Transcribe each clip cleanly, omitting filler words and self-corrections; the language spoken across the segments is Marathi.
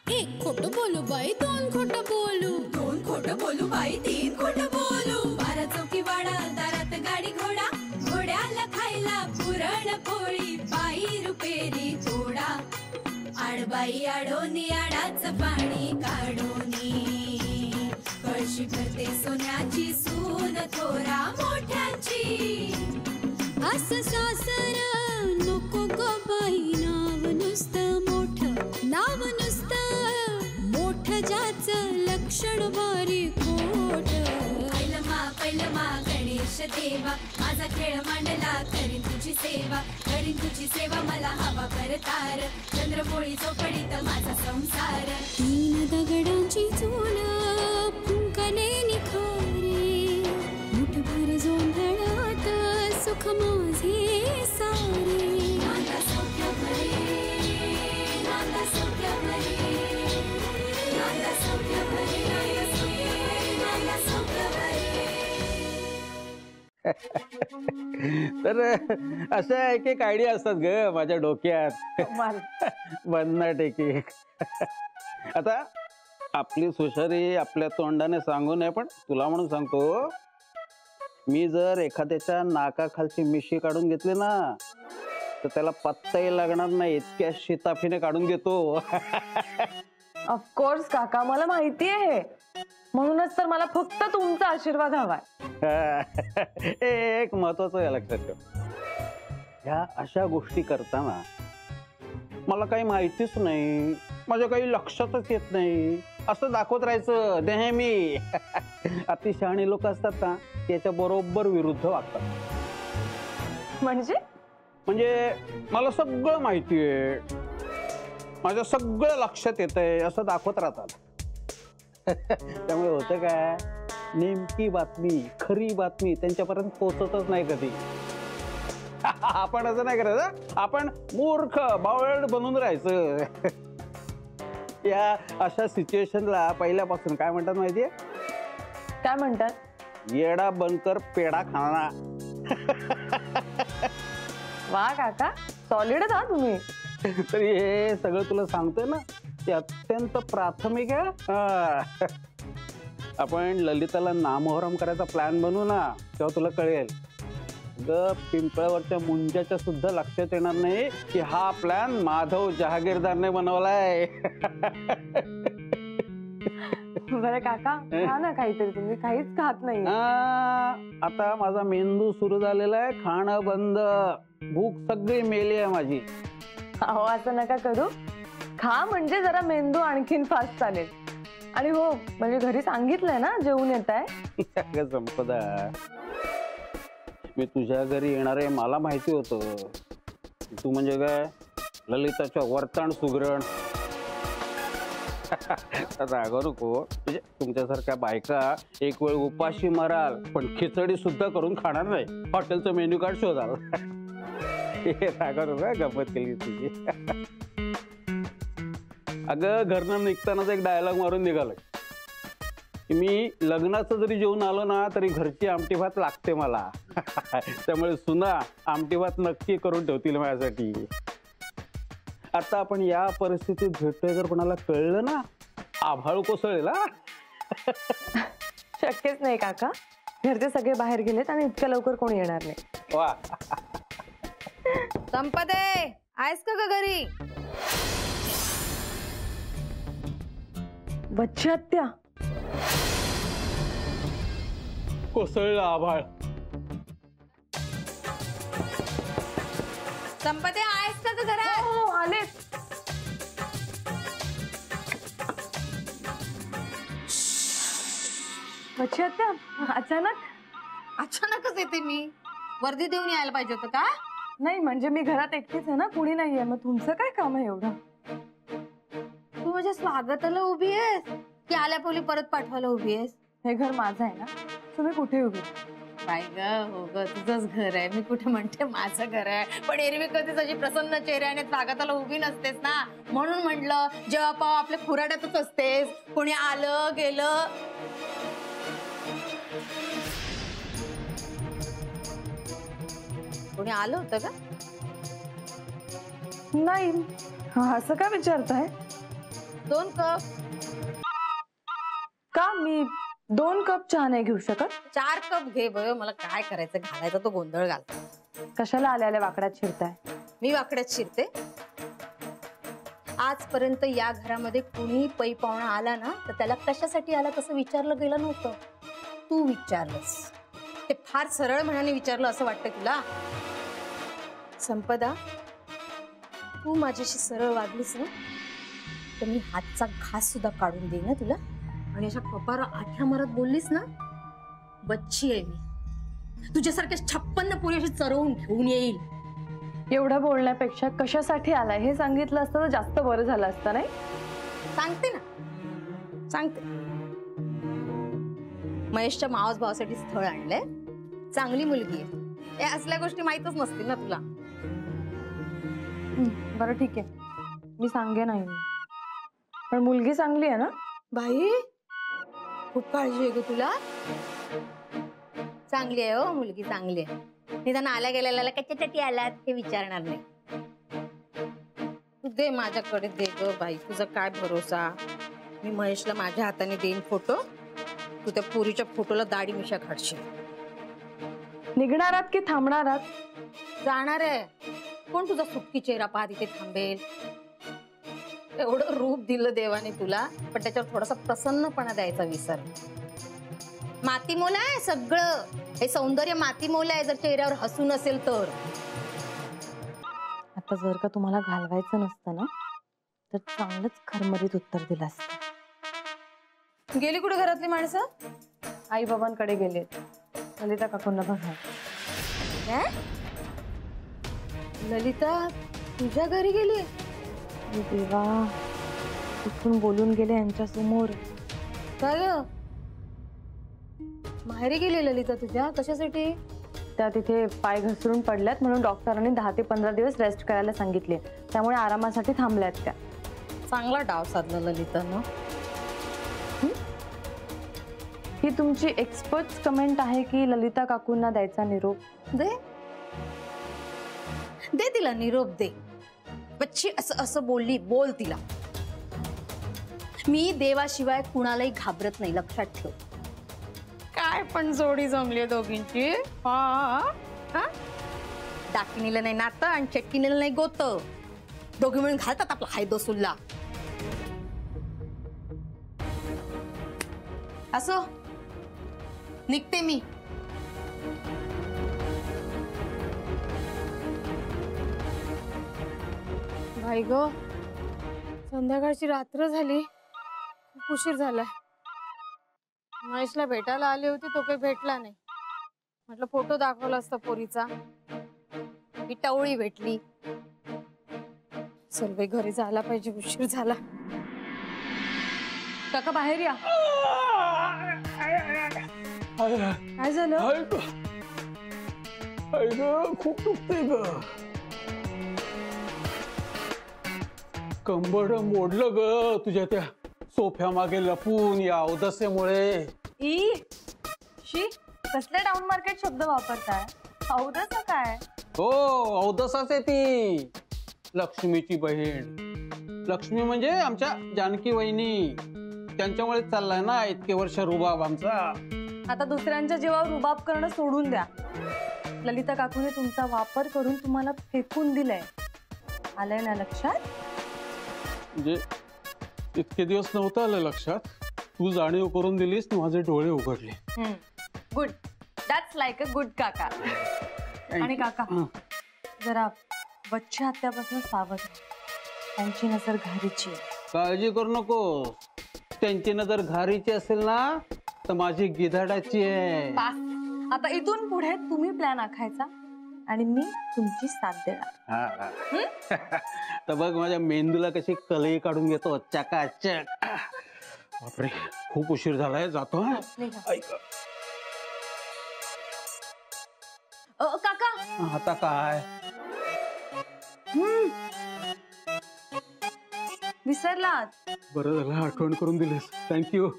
एक खोटं बोलू बाई, दोन खोटं बोलू, दोन खोटं बोलू बाई, तीन खोटं बोलू. 12 चौकी वाडा, दारात गाडी घोडा, घोड्याला खायला पुरण पोळी, बाई रुपेरी थोडा. आडबाई आडोनी आडाच पाणी काढोनी, कळशी भरते सोन्याची सून थोरा मोठ्याची. असं सासर नको ग बाई, नाव नुसतं मोठं, नाव नुसतं मोठं, ज्याचं लक्षण भारी खोट. पैलमा गणेश देवा, माझा खेळ मांडला, करीन तुझी सेवा, करीन तुझी सेवा, मला हवा करतार, चंद्रपोळी चौकडीत माझा संसार. 3 दगडांची चूल फुंकले निखारे, मुठभर जोंधळात सुख माझे सारे. नांदा सौख्य भरे, नांदा सौख्य भरे, नांदा सौख्य भरे, नांदा सौख्य भरे. तर अशा एक एक आयडिया असतात ग माझ्या डोक्यात. भन्नाट एक एक. आता आपली सुशारी आपल्या तोंडाने सांगू नये, पण तुला म्हणून सांगतो, मी जर एखाद्याच्या नाकाखालची मिशी काढून घेतली ना, तर त्याला पत्ताही लागणार नाही, इतक्या शिताफीने काढून घेतो. ऑफकोर्स काका, मला माहिती आहे, म्हणूनच तर मला फक्त तुमचा आशीर्वाद हवाय. एक महत्वाचं आहे लक्षात ठेव, ह्या अशा गोष्टी करताना मला काही माहितीच नाही, माझ्या काही लक्षातच येत नाही असं दाखवत राहायचं नेहमी. अतिशहाणी लोक असतात ना, त्याच्या बरोबर विरुद्ध वागतात. म्हणजे मला सगळं माहिती आहे, माझ्या सगळं लक्षात येतंय असं दाखवत राहतात. त्यामुळे होतं काय, नेमकी बातमी, खरी बातमी त्यांच्यापर्यंत पोहोचतच नाही कधी. आपण असं नाही करायचं, आपण मूर्ख बावळट बनून राहायचं. या अशा सिच्युएशनला पहिल्यापासून काय म्हणतात माहितीये? काय म्हणतात? येडा बनकर पेढा खाना. वा काका, सॉलिडच आहात तुम्ही. तरी हे सगळं तुला सांगतोय ना, ते अत्यंत प्राथमिक आहे. आपण ललिताला नामोहरम करायचा प्लॅन बनवू ना, तेव्हा तुला कळेल. ग पिंपळावरच्या मुंजाच्या सुद्धा लक्षात येणार नाही की हा प्लॅन माधव जहागीरदारने बनवलाय. बरं काका, खा ना काहीतरी, तुम्ही काहीच खात नाही. आता माझा मेंदू सुरू झालेला आहे, खाणं बंद, भूक सगळी मेली आहे माझी. अहो असं नका करू, खा म्हणजे जरा मेंदू आणखीन फास्ट चालेल. आणि हो, म्हणजे घरी सांगितलंय ना जेवून येत आहे. संपदा, मी तुझ्या घरी येणार आहे मला माहिती होतं. तू म्हणजे काय, ललिताच्या वरताण सुगरण. रागव नको, म्हणजे तुमच्यासारख्या बायका एक वेळ उपाशी मराल, पण खिचडी सुद्धा करून खाणार नाही, हॉटेलचं मेन्यू कार्ड शोधाल. रागव नको, गंमत केली तुझी. अगं घरनं निघतानाच एक डायलॉग मारून निघालोय, मी लग्नाचं जरी जेवून आलो ना तरी घरची आमटी भात लागते मला. त्यामुळे सुना आमटी भात नक्की करून ठेवतील माझ्यासाठी. आता आपण या परिस्थितीत भेटतोय, जर कोणाला कळलं ना, आभाळ कोसळेल. शक्यच नाही काका, घरचे सगळे बाहेर गेलेत आणि इतक्या लवकर कोणी येणार नाही. वा. संपदे, आहेस का घरी? बच्ची हत्या. कोसळलं आभाळ. संपदे, आहेस का घरात? हो आलेच. बच्ची हत्या अचानकच येते मी. वर्दी देऊन यायला पाहिजे होतं का? नाही म्हणजे मी घरात एकटीच आहे ना, कुणी नाहीये, मग तुमचं काय काम आहे एवढं? तू माझ्या स्वागताला उभी आहेस की आल्यापोली परत पाठवायला उभी आहेस? हे घर माझं आहे ना, तुम्ही कुठे उभी? बाय ग, हो ग, तुझंच घर आहे, मी कुठे म्हणते माझं घर आहे. पण एरवी कधीच अशी प्रसन्न चेहऱ्याने स्वागताला उभी नसतेस ना, म्हणून म्हटलं जेव्हा पाव आपल्या खुराड्यातच असतेस, कोणी आलं गेलं. कोणी आलं होतं का? नाही, असं का विचारताय? 2 कप. का मी 2 कप चहा नाही घेऊ शकत? 4 कप घे बघ. मला काय करायचं, घालायचा तो गोंधळ घालतो. कशाला आल्या वाकड्यात शिरताय? मी वाकड्यात शिरते? आजपर्यंत या घरामध्ये कुणी पै पाहुणा आला ना तर त्याला कशासाठी आला तसं विचारलं गेलं नव्हतं. तू विचारलंस. ते फार सरळ मनाने विचारलं असं वाटतं तुला? संपदा, तू माझ्याशी सरळ वागलीस ना तर मी हातचा घास सुद्धा काढून देईन ना तुला. आणि अशा कपारा आठ्या मारत बोललीस ना, बच्ची आहे मी. तुझ्यासारख्या 56 पुरी अशी चरवून घेऊन येईल. एवढं बोलण्यापेक्षा कशासाठी आलाय हे सांगितलं असतं तर जास्त बरं झालं असतं नाही? सांगते ना, सांगते. महेशच्या मावस भावासाठी स्थळ आणलंय. चांगली मुलगी आहे. या असल्या गोष्टी माहीतच नसतील ना तुला. बरं ठीक आहे, मी सांगे नाही. पण मुलगी चांगली आहे ना? बाई, खूप काळजी आहे ग तुला. चांगली आहे हो मुलगी, चांगली आहे. निदान आल्या गेलेला कशासाठी आलात हे विचारणार नाही. तू दे माझ्याकडे, दे ग बाई. तुझा काय भरोसा. मी महेशला माझ्या हाताने देईन फोटो. तू त्या पुरीच्या फोटोला दाढी मिशा काढशील. निघणारात की थांबणारात? जाणार आहे. कोण तुझा सुटकी चेहरा पाहत इथे थांबेल? एवढं रूप दिलं देवाने तुला, पण त्याच्यावर थोडासा प्रसन्नपणा द्यायचा विसर. माती मोल आहे सगळं. हे सौंदर्य माती मोल आहे जर चेहऱ्यावर हसून असेल तर. आता जर का तुम्हाला घालवायचं नसतं ना तर चांगलंच खरमरीत उत्तर दिलं असतं. गेली कुठे घरातली माणसं? आई बाबांकडे गेले. ललिता काकूंना बघा. काय? ललिता तुझ्या घरी गेली? देवा, तिथून बोलून गेले यांच्या समोर. काय माहेरी गेली ललिता तुझ्या? कशासाठी? त्या तिथे पाय घसरून पडल्यात म्हणून डॉक्टरांनी 10 ते 15 दिवस रेस्ट करायला सांगितले. त्यामुळे आरामासाठी थांबल्यात त्या. चांगला डाव साधला ललितानं. ही तुमची एक्सपर्ट कमेंट आहे की ललिता काकूंना द्यायचा निरोप? दे दे तिला निरोप दे. बच्ची असं असं बोलली, बोल तिला. मी देवाशिवाय कुणालाही घाबरत नाही, लक्षात ठेव. काय पण जोडी जमली दोघींची. दाकिनीला नाही नातं आणि चटकीनीला नाही गोत. दोघी मिळून घालतात आपला हायदो सुल्ला. असो, निघते मी. भाई ग, संध्याकाळची रात्र झाली. खूप उशीर झालाय. महेशला भेटायला आली होती, तो काही भेटला नाही. म्हटलं फोटो दाखवला असता पोरीचा. ही टवळी भेटली. सर्वे घरी जायला पाहिजे, उशीर झाला. काका बाहेर या. काय झालं? खूप दुखते ग. कंबड मोडलं ग तुझ्या त्या सोफ्या मागे लपून या अवदसेमुळे. शी, कसले डाऊन मार्केट शब्द वापरताय? अवदसा काय? हो, अवदसाच आहे ती. लक्ष्मीची बहीण. लक्ष्मी म्हणजे आमच्या जानकी वहिनी. त्यांच्यामुळे चाललाय ना इतके वर्ष रुबाब आमचा. आता दुसऱ्यांच्या जीवावर रुबाब करणं सोडून द्या. ललिता काकूने तुमचा वापर करून तुम्हाला फेकून दिलंय. आलंय ना लक्षात? म्हणजे इतके दिवस नव्हतं आलं लक्षात. तू जाणीव करून दिलीस, माझे डोळे उघडले. Good. That's like a good काका. आणि काका, जरा बच्ची हत्यापासून सावध राहा. त्यांची नजर घारीची आहे. काळजी करू नको. त्यांची नजर घारीची असेल ना तर माझी गिधाडाची आहे. आता इथून पुढे तुम्ही प्लॅन आखायचा आणि मी तुमची साथ देणार. तर बघ माझ्या मेंदूला कशी कलई काढून घेतो चकाचक. बापरे, खूप उशीर झालाय, जातो. ऐक काका, आता काय विसरलात? बरं झालं आठवण करून दिलीस. थँक्यू.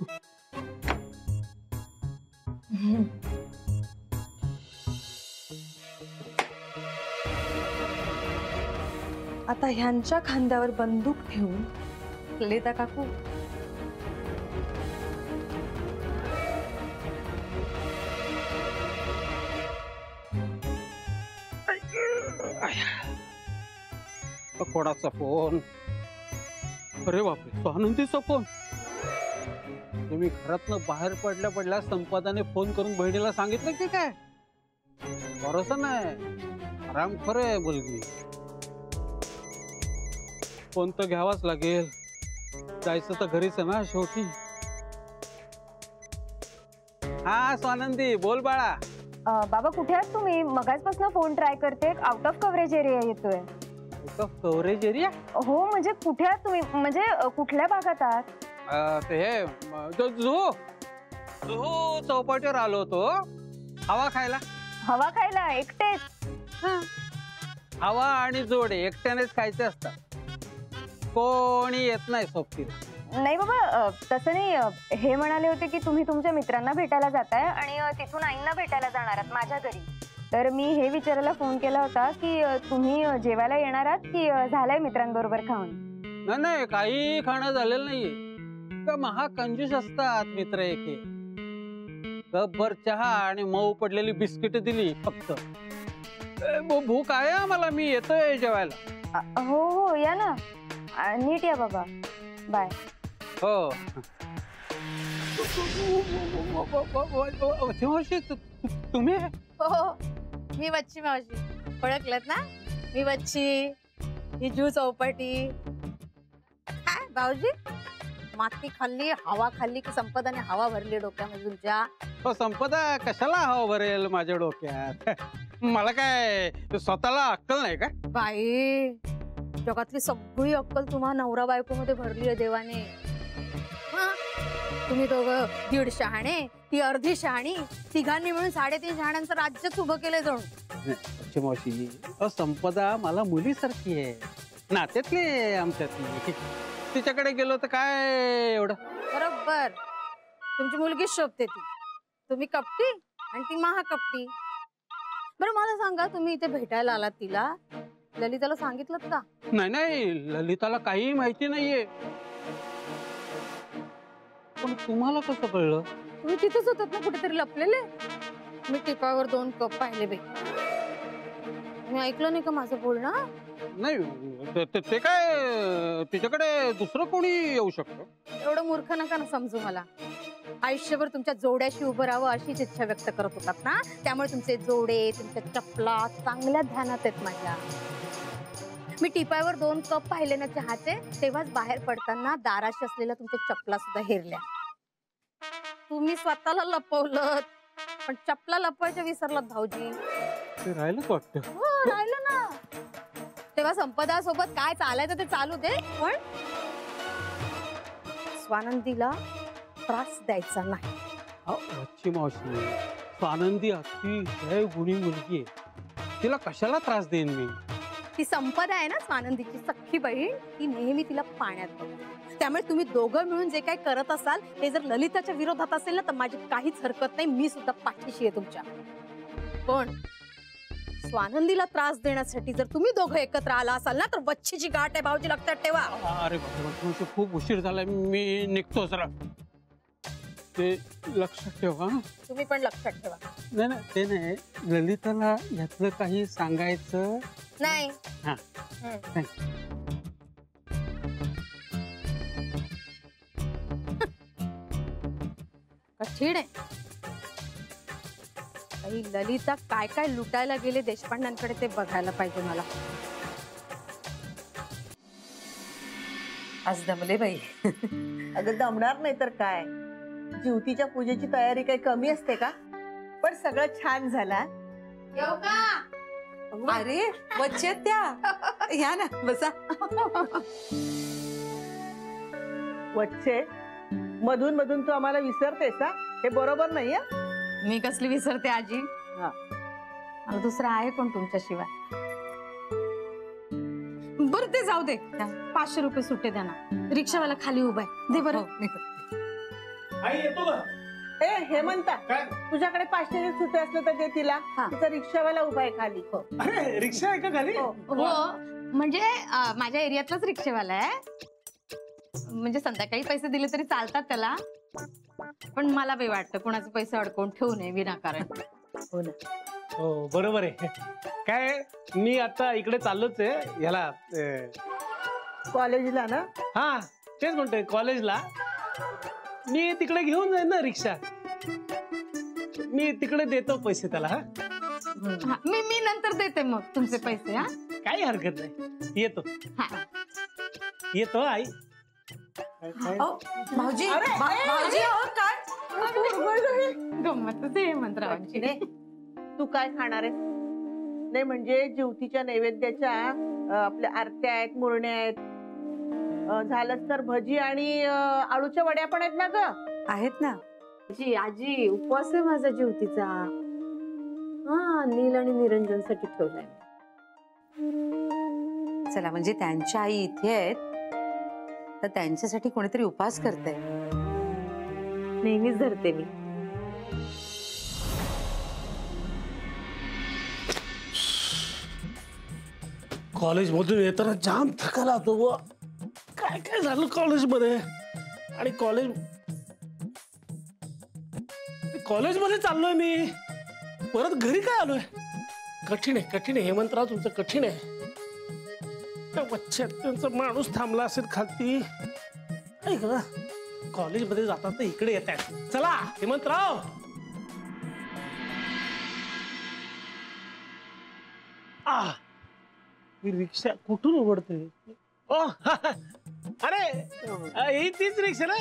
आता ह्यांच्या खांद्यावर बंदूक ठेवून ललिता काकू कोणाचा फोन? अरे बापरे, स्वानंदीचा फोन. मी घरातनं बाहेर पडल्या पडल्या संपादाने फोन करून बहिणीला सांगितलं की काय? भरोसा नाही, आरामखोर आहे मुलगी. फोन तर घ्यावाच लागेल, जायचं तर घरीच आहे ना शेवटी. हा स्वानंदी, बोल बाळा. बाबा कुठे आहात तुम्ही? मगाचपासून फोन ट्राय करते, आउट ऑफ कव्हरेज एरिया येतोय. Out of coverage area? हो म्हणजे कुठे आहात तुम्ही? म्हणजे कुठल्या भागात आहात? ते हे जुहू चौपाटीवर आलो होतो हवा खायला. हवा खायला एकटेच? हवा आणि जोडे एकट्यानेच खायचे असतात, कोणी येत नाही सोबतीला. नाही बाबा तसं नाही, हे म्हणाले होते की तुम्ही तुमच्या मित्रांना भेटायला जाताय आणि तिथून आईंना भेटायला जाणार आहात माझ्या घरी. तर मी हे विचारायला फोन केला होता की तुम्ही जेवायला येणार आहात की झालंय मित्रांबरोबर खाऊन? नाही, काही खाणं झालेलं नाहीये. महाकंजूस असतात मित्र एके. कपभर चहा आणि मऊ पडलेली बिस्किट दिली फक्त. भूक आहे आम्हाला, मी येतोय जेवायला. हो हो या ना, नीट या बाबा, बाय. हो तुम्ही? हो मी वच्ची मावशी, ओळखलत ना? मी वच्ची, ही जू चौपाटी. काय भाऊजी, माती खाल्ली, हवा खाल्ली की संपदाने हवा भरली डोक्यामध्ये तुमच्या? हो संपदा, कशाला हवा भरेल माझ्या डोक्यात? मला काय स्वतःला अक्कल नाही का? बाई, जगातली सगळी अक्कल तुम्हा नवरा बायको मध्ये भरली आहे देवाने. तुम्ही दोघं 1.5 शहाणे, ती अर्धी शहाणी, तिघांनी मिळून 3.5 शहाण्यांचं राज्यच उभं केलंय जणू. मावशी, संपदा मला मुलीसारखी आहे, नात्यातली आमच्यातली. तिच्याकडे गेलो तर काय एवढं? बरोबर, तुमची मुलगीच शोभते ती. तुम्ही कपटी आणि ती महाकपटी. बरं मला सांगा, तुम्ही इथे भेटायला आलात तिला, ललिताला सांगितलं का? नाही, ललिताला काही माहिती नाहीये. पण तुम्हाला कसं कळलं? तुम्ही तिथेच होतात ना कुठेतरी लपलेले? मी टिपावर 2 कप पाहिले बाई. मी ऐकलं नाही का माझं बोलणं? नाही, ते काय तिच्याकडे दुसरं कोणी येऊ शकतं? एवढं मूर्ख नका ना समजू मला. आयुष्यभर तुमच्या जोड्याशी उभं राहावं अशीच इच्छा व्यक्त करत होतात ना, त्यामुळे तुमचे जोडे, तुमच्या चपला चांगल्या ध्यानात आहेत माझ्या. मी टिपायवर 2 कप पाहिले ना चहाचे, तेव्हाच बाहेर पडताना दाराशी असलेल्या तुमच्या चपला सुद्धा हेरल्या. तुम्ही स्वतःला लपवलं, पण चपला लपवायच्या विसरलात भाऊजी. ते राहिलंच वाटतं. हो राहिलं ना. तेव्हा संपदा सोबत काय चालायचं ते चालू दे, पण स्वानंदीला त्रास द्यायचा नाही. वच्ची मावशी, स्वानंदी अतिशय गुणी मुलगी आहे, तिला कशाला त्रास देईन मी? ती संपदा आहे ना स्वानंदीची सख्खी बहीण, ती नेहमी तिला पाण्यात बघते. त्यामुळे तुम्ही दोघं मिळून जे काय करत असाल ते जर ललिताच्या विरोधात असेल ना, तर माझी काहीच हरकत नाही, मी सुद्धा पाठीशी आहे तुमच्या. पण स्वानंदीला त्रास देण्यासाठी जर तुम्ही दोघं एकत्र आला असाल ना, तर वच्छीची गाठ आहे भाऊजी, लक्षात ठेवा. अरे बाबा, खूप उशीर झालाय, मी निघतो जरा. ते लक्षात ठेवा. तुम्ही पण लक्षात ठेवा. नाही, ते नाही, ललिताला यातलं काही सांगायचं नाही. हा. कठीण आहे. ललिता काय काय लुटायला गेले देशपांड्यांकडे ते बघायला पाहिजे मला. आज दमले बाई. अगं दमणार नाही तर काय, ज्योतीच्या पूजेची तयारी काही कमी असते का? पण सगळं छान झाला. येऊ का? अरे वच्चे त्या, या ना बसा. वच्छे, मधून मधून तू आम्हाला विसरतेस ना, हे बरोबर नाही. मी कसली विसरते आजी? हा. मला दुसरा आहे कोण तुमच्याशिवाय? बरं ते जाऊ दे, 500 रुपये सुट्टे द्या ना. रिक्षावाला खाली उभा आहे, दे बरं. ए हेमंता, तुझ्याकडे 500 सुट्टे असलं तर दे तिला. हा. तिचा रिक्षावाला उभा आहे खाली. अरे रिक्षा आहे का खाली? हो म्हणजे माझ्या एरियातलाच रिक्षावाला आहे. म्हणजे संध्याकाळी पैसे दिले तरी चालतात त्याला, पण मला बी वाटतं कोणाचे पैसे अडकवून ठेवू नये विनाकारण. हो ना. हो बरोबर आहे. काय मी आता इकडे चाललोच आहे ह्याला कॉलेजला ना. हा तेच म्हणतोय कॉलेजला. मी तिकडे घेऊन जाईन ना रिक्षा. मी तिकडे देतो पैसे त्याला. हा मी नंतर देते मग तुमचे पैसे. हा काही हरकत नाही. येतो येतो आई. भाऊजी भाऊजी काय गंमतच आहे हेमंतरावांची. तू काय खाणार आहे? नाही म्हणजे ज्योतीच्या नैवेद्याच्या आपल्या आरत्या आहेत, मुरण्या आहेत, झालंच तर भजी आणि आळूच्या वड्या पण आहेत ना ग. आहेत ना. आजी उपवास आहे माझा ज्योतीचा. हा नील आणि निरंजनसाठी ठेवलाय. चला म्हणजे त्यांच्या आई इथे आहेत तर त्यांच्यासाठी कोणीतरी उपवास करते. नेहमीच धरते मी. कॉलेज मधून येताना जाम थकाला होतो. काय काय झालं कॉलेजमध्ये. आणि कॉलेजमध्ये चाललोय मी, परत घरी काय आलोय. कठीण आहे हेमंतराव तुमचं, कठीण आहे. त्यांचा माणूस थांबला असेल खालती. कॉलेजमध्ये जातात तर इकडे येत आहेत. चला हेमंतराव. ही रिक्षा कुठून उघडते. अरे ही तीच रिक्षा ना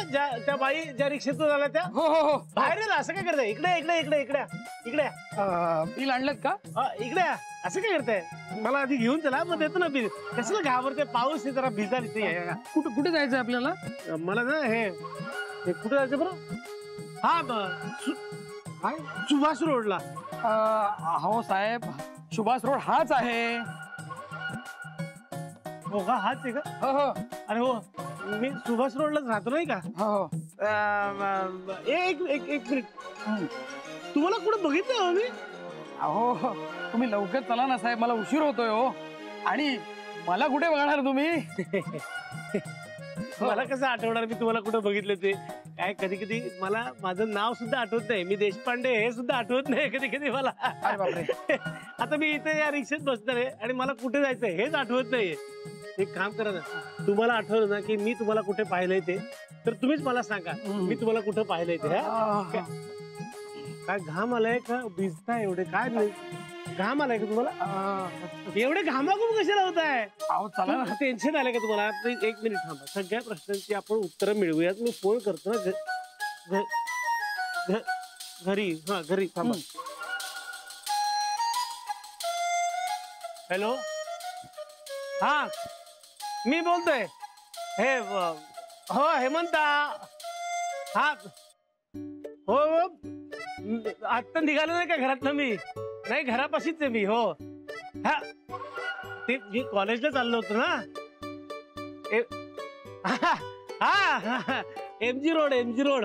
त्या बाई ज्या रिक्षेतून आल्या त्या. हो हो हो बाहेर असं काय करताय. इकडे इकडे इकडे इकडे इकडे बिल आणलं का. इकडे असं काय करताय. मला आधी घेऊन चला मग देतो ना बिल. कसलं घाबरते. पाऊस आहे जरा भिजा इथे. कुठे जायचं आपल्याला. मला ना हे कुठे जायचं बरं. हा सुभाष रोडला. हो साहेब सुभाष रोड हाच आहे. हो का हाच आहे का. हो हो अरे हो मी सुभाष रोडलाच राहतो नाही का. हो एक मिनिट. तुम्हाला कुठे बघितलं हो मी. अहो तुम्ही लवकर चला ना साहेब, मला उशीर होतोय हो. आणि मला कुठे बघणार तुम्ही. मला कसं आठवणार मी तुम्हाला कुठे बघितलं ते. काय कधी कधी मला माझं नाव सुद्धा आठवत नाही. मी देशपांडे हे सुद्धा आठवत नाही कधी कधी मला. अरे बापरे. आता मी इथे या रिक्षेत बसणार आहे आणि मला कुठे जायचंय हेच आठवत नाहीये. एक काम करा ना, तुम्हाला आठवलं ना की मी तुम्हाला कुठे पाहिलंय ते, तर तुम्हीच मला सांगा मी तुम्हाला कुठं पाहिलंय ते. काय घाम आलाय का. भिजताय एवढे. काय नाही घाम आलाय का तुम्हाला. एवढे घामाघूम कशाला होताय. टेन्शन आलंय का तुम्हाला. एक मिनिट थांबा. सगळ्या प्रश्नांची आपण उत्तरं मिळवूयात. मी फोन करतो ना घरी. हा घरी थांबा. हॅलो. हा मी बोलतोय. हे हो हेमंता. हा हो आता निघालो नाही का घरातलं मी. नाही घरापाशीच आहे मी. हो हा ते मी कॉलेजला चाललो होतो ना. हा MG रोड.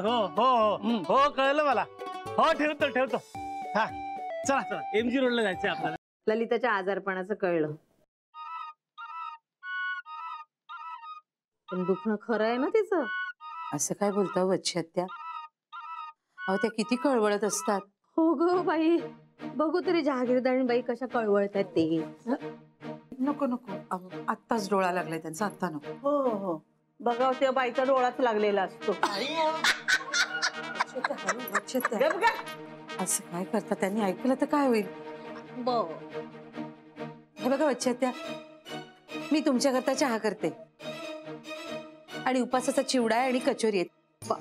हो हो हो हो कळलं मला. हो ठेवतो. हा चला MG रोडला जायचंय आपल्याला. ललिताच्या आजारपणाचं कळलं, पण दुखणं खरं आहे ना तिचं. असं काय बोलता वच्छी आत्या. अहो त्या किती कळवळत असतात. हो ग बाई. बघू तरी जहागीरदारी बाई कशा कळवळत आहेत ते. नको आत्ताच डोळा लागलाय त्यांचा. आत्ता नको. हो हो बघा त्या बाईचा डोळाच लागलेला असतो. असं काय करता. त्यांनी ऐकलं तर काय होईल. हे बघा वच्छी आत्या, मी तुमच्याकरता चहा करते आणि उपासाचा चिवडा आहे आणि कचोरी आहे.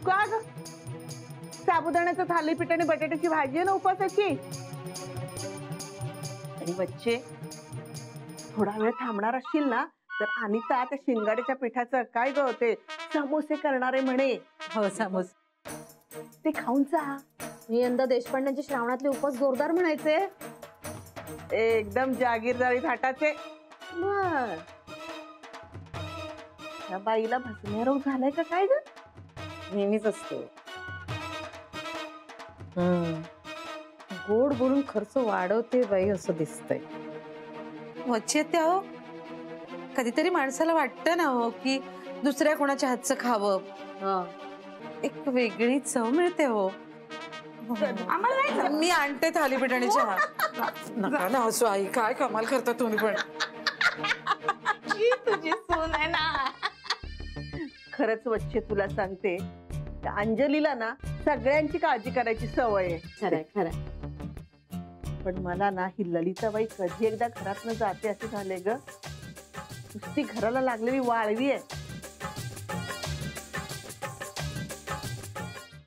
का ग. साबुदाण्याचं थालीपीठ आणि बटाट्याची भाजी आहे ना उपासाची. आणि बच्चे थोडा वेळ थांबणार असशील ना तर अनिता त्या शिंगाड्याच्या पिठाचं काय ग होते समोसे करणारे म्हणे. हो समोसे ते खाऊन जा. मी यंदा देशपांड्यांचे श्रावणातले उपवास जोरदार म्हणायचे. एकदम जागीरदारी थाटाचे. या बाईला भसण्या रोग झालाय का काय ग. नेहमीच असतो. गोड बोलून खर्च वाढवते बाई असं दिसतंय. वच्चे त्या हो कधीतरी माणसाला वाटतं ना हो की दुसऱ्या कोणाच्या हातचं खावं. एक वेगळी चव मिळते हो. मी आणते थालीपीठ आणि चहा. नका ना हसू आई, काय कमाल करता तुम्ही पण. तुझी सून आहे ना. खरंच वच्चे तुला सांगते, त्या अंजलीला ना सगळ्यांची काळजी करायची सवय आहे. खरंय खरंय. पण मला ना ही ललिताबाई कधी एकदा घरात न जाते असे झाले ग. नुसती घराला लागलेली वाळवी आहे.